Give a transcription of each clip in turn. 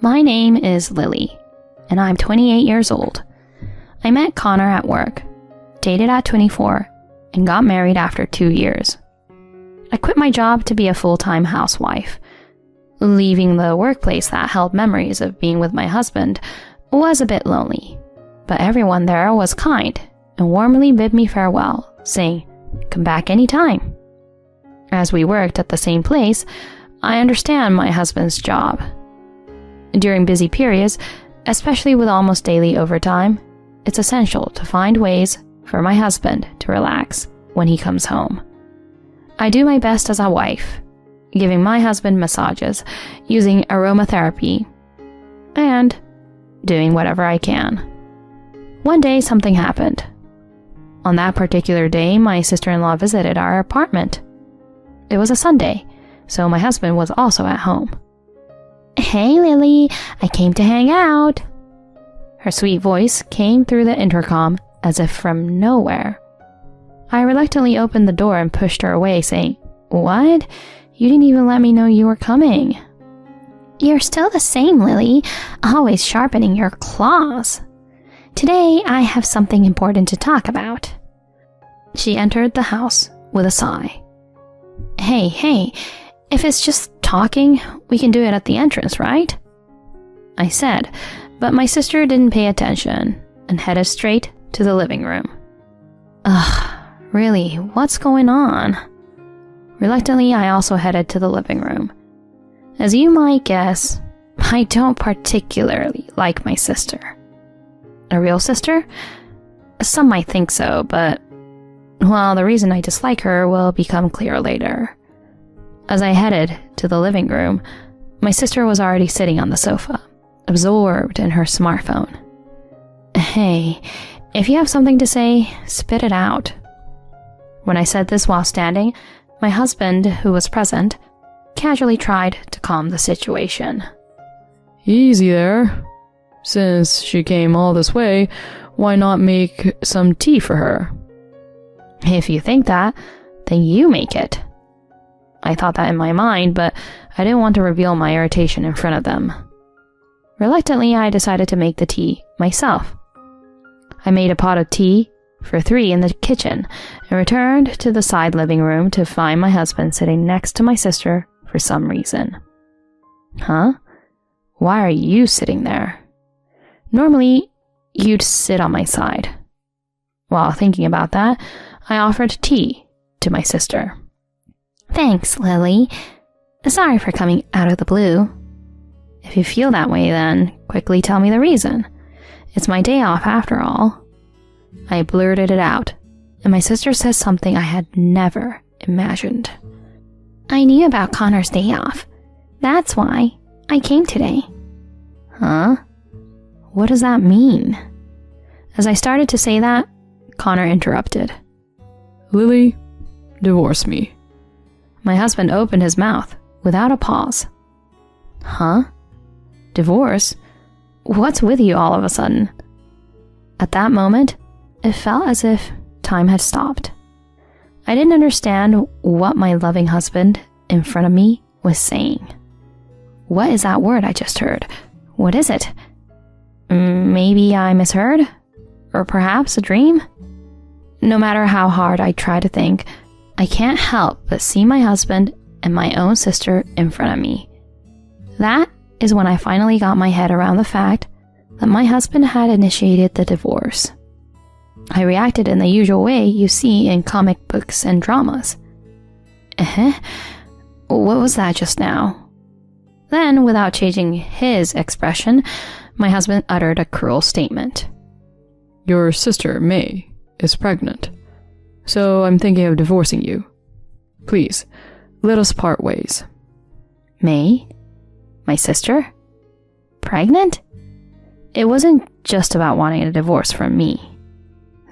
My name is Lily, and I'm 28 years old. I met Connor at work, dated at 24, and got married after 2 years. I quit my job to be a full-time housewife. Leaving the workplace that held memories of being with my husband was a bit lonely, but everyone there was kind and warmly bid me farewell, saying, "Come back anytime." As we worked at the same place, I understand my husband's job. During busy periods, especially with almost daily overtime, it's essential to find ways for my husband to relax when he comes home. I do my best as a wife, giving my husband massages, using aromatherapy, and doing whatever I can. One day something happened. On that particular day, my sister-in-law visited our apartment. It was a Sunday, so my husband was also at home. "Hey Lily, I came to hang out." Her sweet voice came through the intercom as if from nowhere. I reluctantly opened the door and pushed her away, saying, "What? You didn't even let me know you were coming." "You're still the same, Lily, always sharpening your claws. Today I have something important to talk about." She entered the house with a sigh. Hey, if it's just talking, we can do it at the entrance, right?" I said, but my sister didn't pay attention and headed straight to the living room. Ugh, really, what's going on? Reluctantly, I also headed to the living room. As you might guess, I don't particularly like my sister. A real sister? Some might think so, but, well, the reason I dislike her will become clear later. As I headed to the living room, my sister was already sitting on the sofa, absorbed in her smartphone. "Hey, if you have something to say, spit it out." When I said this while standing, my husband, who was present, casually tried to calm the situation. "Easy there. Since she came all this way, why not make some tea for her?" "If you think that, then you make it." I thought that in my mind, but I didn't want to reveal my irritation in front of them. Reluctantly, I decided to make the tea myself. I made a pot of tea for 3 in the kitchen and returned to the side living room to find my husband sitting next to my sister for some reason. "Huh? Why are you sitting there? Normally, you'd sit on my side." While thinking about that, I offered tea to my sister. "Thanks, Lily. Sorry for coming out of the blue." "If you feel that way, then quickly tell me the reason. It's my day off after all." I blurted it out, and my sister said something I had never imagined. "I knew about Connor's day off. That's why I came today." "Huh? What does that mean?" As I started to say that, Connor interrupted. "Lily, divorce me." My husband opened his mouth without a pause. "Huh? Divorce? What's with you all of a sudden?" At that moment, it felt as if time had stopped. I didn't understand what my loving husband in front of me was saying. What is that word I just heard? What is it? Maybe I misheard? Or perhaps a dream? No matter how hard I try to think, I can't help but see my husband and my own sister in front of me. That is when I finally got my head around the fact that my husband had initiated the divorce. I reacted in the usual way you see in comic books and dramas. What was that just now? Then, without changing his expression, my husband uttered a cruel statement. "Your sister, May, is pregnant, so I'm thinking of divorcing you. Please, let us part ways." May? My sister? Pregnant? It wasn't just about wanting a divorce from me.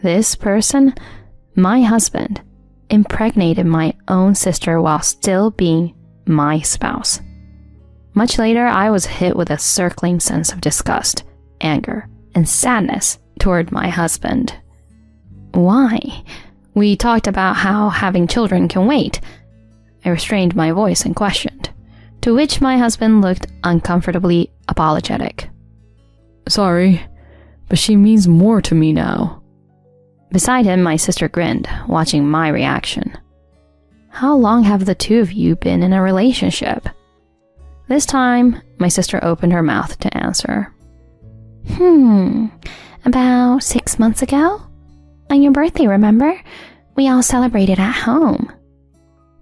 This person, my husband, impregnated my own sister while still being my spouse. Much later, I was hit with a circling sense of disgust, anger, and sadness toward my husband. Why? We talked about how having children can wait. I restrained my voice and questioned. To which my husband looked uncomfortably apologetic. Sorry, but she means more to me now. Beside him, my sister grinned, watching my reaction. How long have the two of you been in a relationship? This time, my sister opened her mouth to answer. About 6 months ago? On your birthday, remember? We all celebrated at home.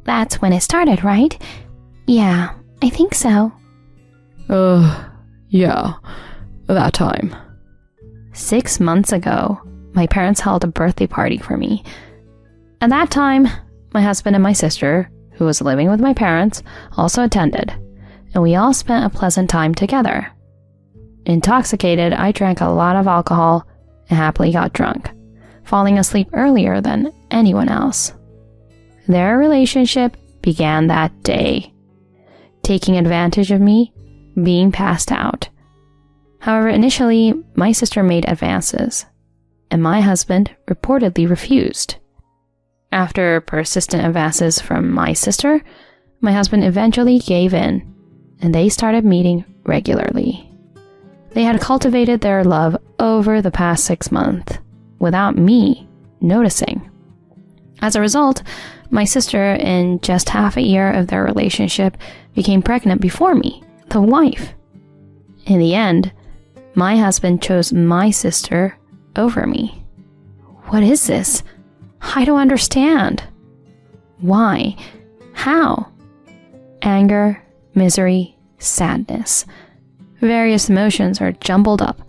That's when it started, right? Yeah, I think so. Yeah, that time. 6 months ago, my parents held a birthday party for me. At that time, my husband and my sister, who was living with my parents, also attended, and we all spent a pleasant time together. Intoxicated, I drank a lot of alcohol and happily got drunk, falling asleep earlier than anyone else. Their relationship began that day, taking advantage of me being passed out. However, initially, my sister made advances, and my husband reportedly refused. After persistent advances from my sister, my husband eventually gave in, and they started meeting regularly. They had cultivated their love over the past 6 months, without me noticing. As a result, my sister, in just half a year of their relationship, became pregnant before me, the wife. In the end, my husband chose my sister over me. What is this? I don't understand. Why? How? Anger, misery, sadness. Various emotions are jumbled up,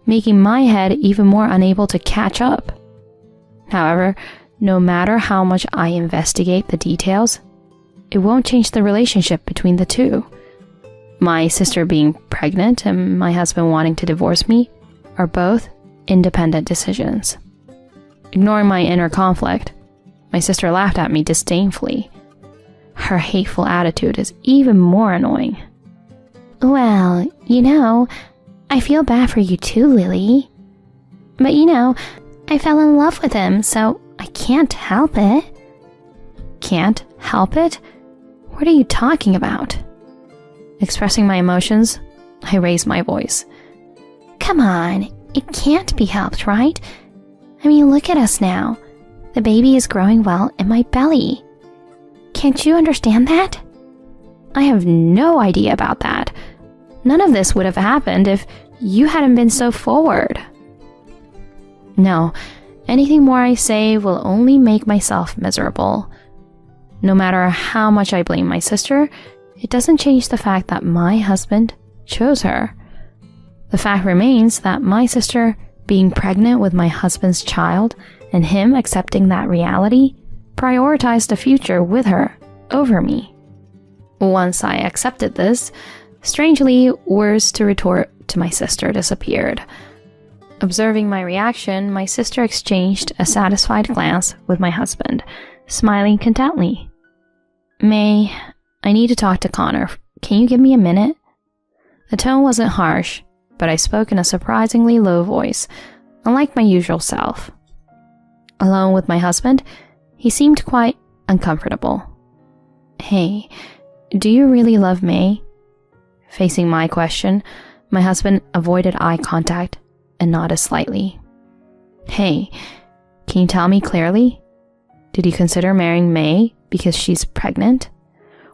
making my head even more unable to catch up. However, no matter how much I investigate the details, it won't change the relationship between the two. My sister being pregnant and my husband wanting to divorce me are both independent decisions. Ignoring my inner conflict, my sister laughed at me disdainfully. Her hateful attitude is even more annoying. Well, I feel bad for you too, Lily. But I fell in love with him, so I can't help it. Can't help it? What are you talking about? Expressing my emotions, I raised my voice. Come on, it can't be helped, right? I mean, look at us now. The baby is growing well in my belly. Can't you understand that? I have no idea about that. None of this would have happened if you hadn't been so forward. No, anything more I say will only make myself miserable. No matter how much I blame my sister, it doesn't change the fact that my husband chose her. The fact remains that my sister being pregnant with my husband's child and him accepting that reality prioritized the future with her over me. Once I accepted this, strangely, words to retort to my sister disappeared. Observing my reaction, my sister exchanged a satisfied glance with my husband, smiling contently. May, I need to talk to Connor. Can you give me a minute? The tone wasn't harsh, but I spoke in a surprisingly low voice, unlike my usual self. Alone with my husband, he seemed quite uncomfortable. Hey, do you really love May? Facing my question, my husband avoided eye contact and nodded slightly. Hey, can you tell me clearly? Did you consider marrying May because she's pregnant?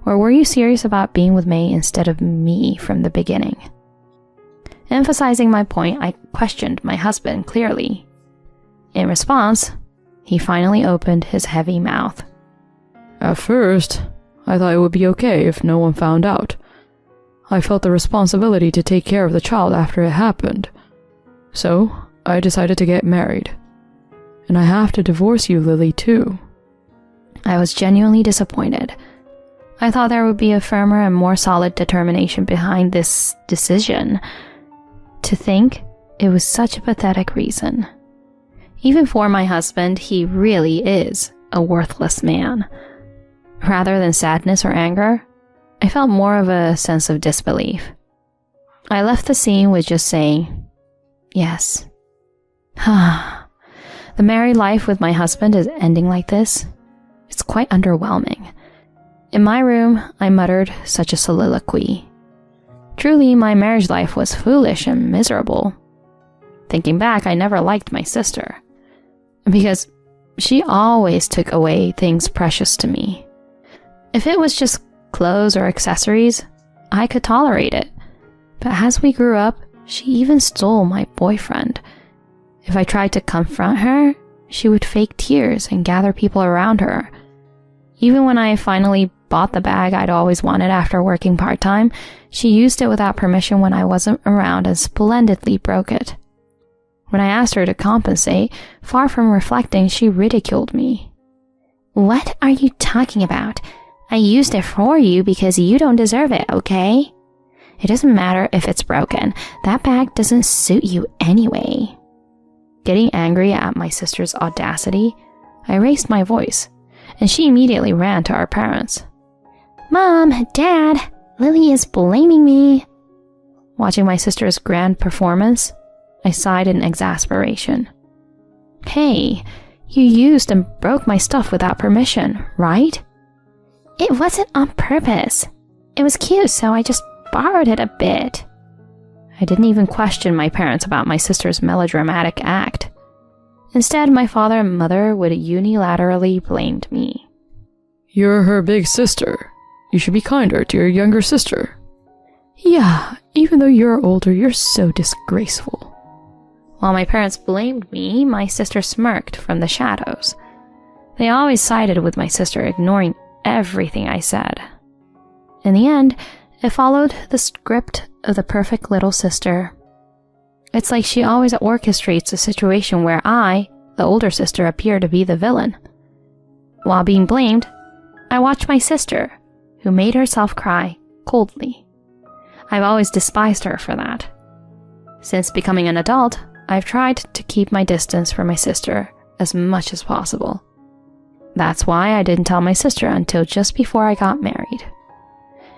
Or were you serious about being with May instead of me from the beginning? Emphasizing my point, I questioned my husband clearly. In response, he finally opened his heavy mouth. At first, I thought it would be okay if no one found out. I felt the responsibility to take care of the child after it happened. So, I decided to get married. And I have to divorce you, Lily, too. I was genuinely disappointed. I thought there would be a firmer and more solid determination behind this decision. To think it was such a pathetic reason. Even for my husband, he really is a worthless man. Rather than sadness or anger, I felt more of a sense of disbelief. I left the scene with just saying, yes. The married life with my husband is ending like this. It's quite underwhelming. In my room, I muttered such a soliloquy. Truly, my marriage life was foolish and miserable. Thinking back, I never liked my sister, because she always took away things precious to me. If it was just clothes or accessories, I could tolerate it. But as we grew up, she even stole my boyfriend. If I tried to confront her, she would fake tears and gather people around her. Even when I finally bought the bag I'd always wanted after working part-time, she used it without permission when I wasn't around and splendidly broke it. When I asked her to compensate, far from reflecting, she ridiculed me. "What are you talking about? I used it for you because you don't deserve it, okay? It doesn't matter if it's broken. That bag doesn't suit you anyway." Getting angry at my sister's audacity, I raised my voice, and she immediately ran to our parents. "Mom, Dad, Lily is blaming me." Watching my sister's grand performance, I sighed in exasperation. "Hey, you used and broke my stuff without permission, right?" "It wasn't on purpose. It was cute, so I just borrowed it a bit." I didn't even question my parents about my sister's melodramatic act. Instead, my father and mother would unilaterally blame me. "You're her big sister. You should be kinder to your younger sister." "Yeah, even though you're older, you're so disgraceful." While my parents blamed me, my sister smirked from the shadows. They always sided with my sister, ignoring everything I said. In the end, it followed the script of the perfect little sister. It's like she always orchestrates a situation where I, the older sister, appear to be the villain. While being blamed, I watched my sister, who made herself cry coldly. I've always despised her for that. Since becoming an adult, I've tried to keep my distance from my sister as much as possible. That's why I didn't tell my sister until just before I got married.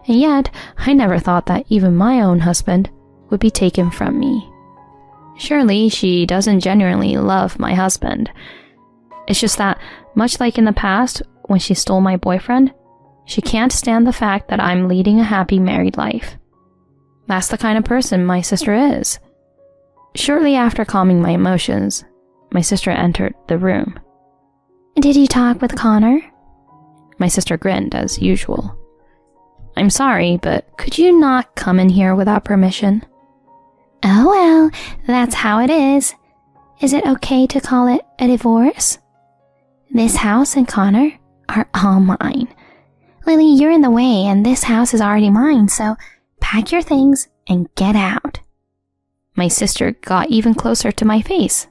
And yet, I never thought that even my own husband would be taken from me. Surely, she doesn't genuinely love my husband. It's just that, much like in the past, when she stole my boyfriend, she can't stand the fact that I'm leading a happy married life. That's the kind of person my sister is. Shortly after calming my emotions, my sister entered the room. "Did you talk with Connor?" My sister grinned as usual. "I'm sorry, but could you not come in here without permission?" "Oh well, that's how it is. Is it okay to call it a divorce? This house and Connor are all mine. Lily, you're in the way and this house is already mine, so pack your things and get out." My sister got even closer to my face.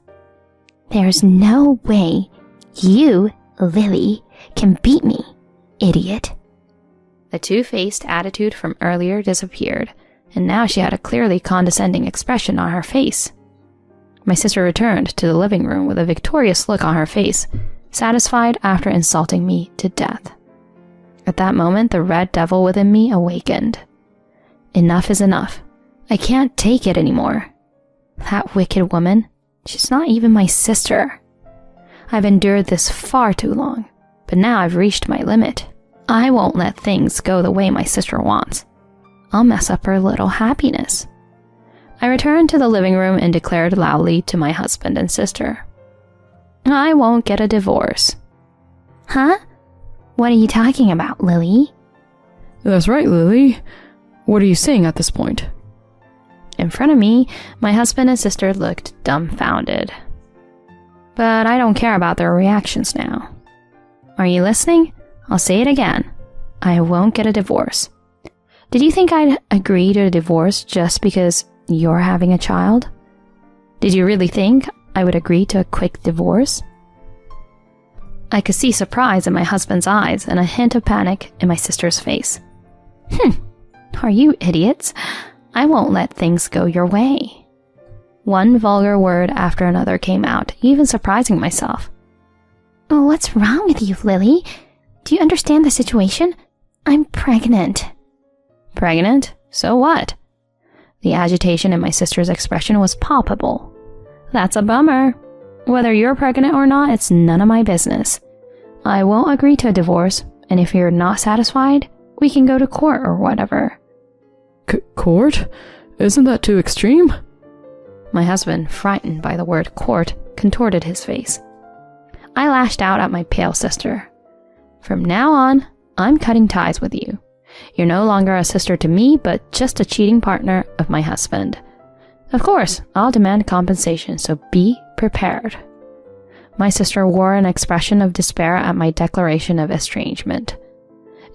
"There's no way you, Lily, can beat me, idiot." The two-faced attitude from earlier disappeared, and now she had a clearly condescending expression on her face. My sister returned to the living room with a victorious look on her face, satisfied after insulting me to death. At that moment, the red devil within me awakened. Enough is enough. I can't take it anymore. That wicked woman, she's not even my sister. I've endured this far too long, but now I've reached my limit. I won't let things go the way my sister wants. I'll mess up her little happiness. I returned to the living room and declared loudly to my husband and sister, "I won't get a divorce." "Huh? What are you talking about, Lily?" "That's right, Lily. What are you saying at this point?" In front of me, my husband and sister looked dumbfounded. But I don't care about their reactions now. Are you listening? I'll say it again. I won't get a divorce. Did you think I'd agree to a divorce just because you're having a child? Did you really think I would agree to a quick divorce? I could see surprise in my husband's eyes and a hint of panic in my sister's face. Are you idiots? I won't let things go your way. One vulgar word after another came out, even surprising myself. "Oh, what's wrong with you, Lily? Do you understand the situation? I'm pregnant." "Pregnant? So what?" The agitation in my sister's expression was palpable. "That's a bummer. Whether you're pregnant or not, it's none of my business. I won't agree to a divorce, and if you're not satisfied, we can go to court or whatever." Court? Isn't that too extreme? My husband, frightened by the word court, contorted his face. I lashed out at my pale sister. "From now on, I'm cutting ties with you. You're no longer a sister to me, but just a cheating partner of my husband. Of course, I'll demand compensation, so be prepared." My sister wore an expression of despair at my declaration of estrangement.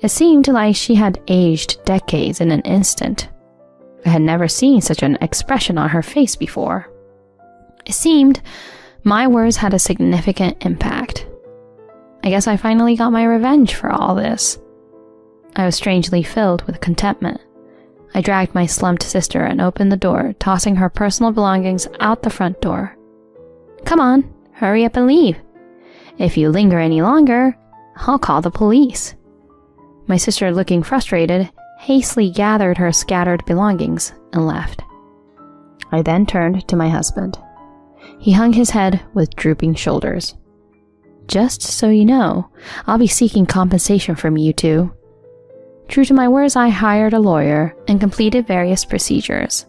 It seemed like she had aged decades in an instant. I had never seen such an expression on her face before. It seemed my words had a significant impact. I guess I finally got my revenge for all this. I was strangely filled with contentment. I dragged my slumped sister and opened the door, tossing her personal belongings out the front door. "Come on, hurry up and leave. If you linger any longer, I'll call the police." My sister, looking frustrated, hastily gathered her scattered belongings and left. I then turned to my husband. He hung his head with drooping shoulders. "Just so you know, I'll be seeking compensation from you two." True to my words, I hired a lawyer and completed various procedures.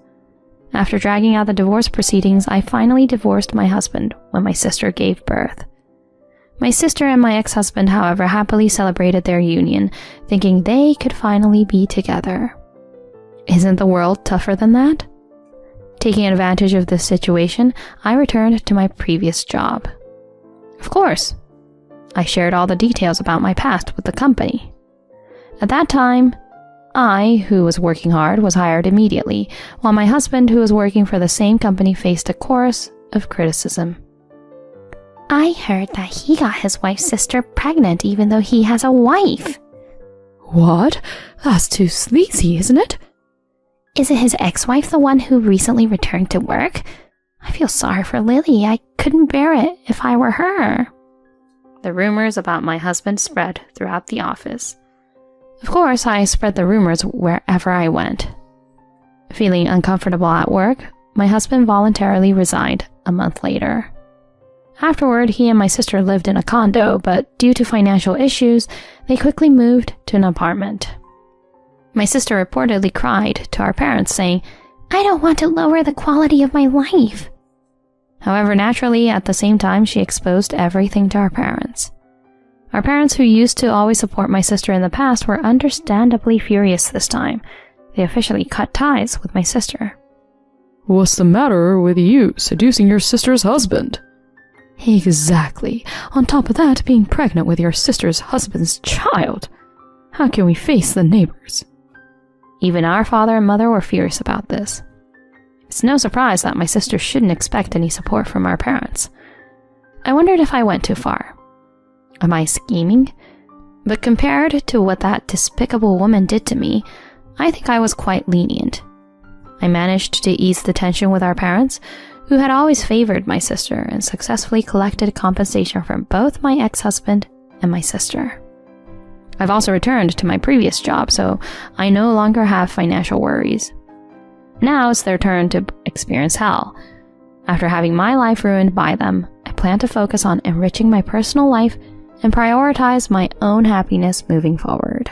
After dragging out the divorce proceedings, I finally divorced my husband when my sister gave birth. My sister and my ex-husband, however, happily celebrated their union, thinking they could finally be together. Isn't the world tougher than that? Taking advantage of this situation, I returned to my previous job. Of course, I shared all the details about my past with the company. At that time, I, who was working hard, was hired immediately, while my husband, who was working for the same company, faced a chorus of criticism. "I heard that he got his wife's sister pregnant even though he has a wife." What? That's too sleazy, isn't it? "Isn't his ex-wife the one who recently returned to work? I feel sorry for Lily. I couldn't bear it if I were her." The rumors about my husband spread throughout the office. Of course, I spread the rumors wherever I went. Feeling uncomfortable at work, my husband voluntarily resigned a month later. Afterward, he and my sister lived in a condo, but due to financial issues, they quickly moved to an apartment. My sister reportedly cried to our parents, saying, "I don't want to lower the quality of my life." However, naturally, at the same time, she exposed everything to our parents. Our parents, who used to always support my sister in the past, were understandably furious this time. They officially cut ties with my sister. "What's the matter with you seducing your sister's husband?" "Exactly. On top of that, being pregnant with your sister's husband's child. How can we face the neighbors?" Even our father and mother were furious about this. It's no surprise that my sister shouldn't expect any support from our parents. I wondered if I went too far. Am I scheming? But compared to what that despicable woman did to me, I think I was quite lenient. I managed to ease the tension with our parents, who had always favored my sister, and successfully collected compensation from both my ex-husband and my sister. I've also returned to my previous job, so I no longer have financial worries. Now it's their turn to experience hell. After having my life ruined by them, I plan to focus on enriching my personal life and prioritize my own happiness moving forward.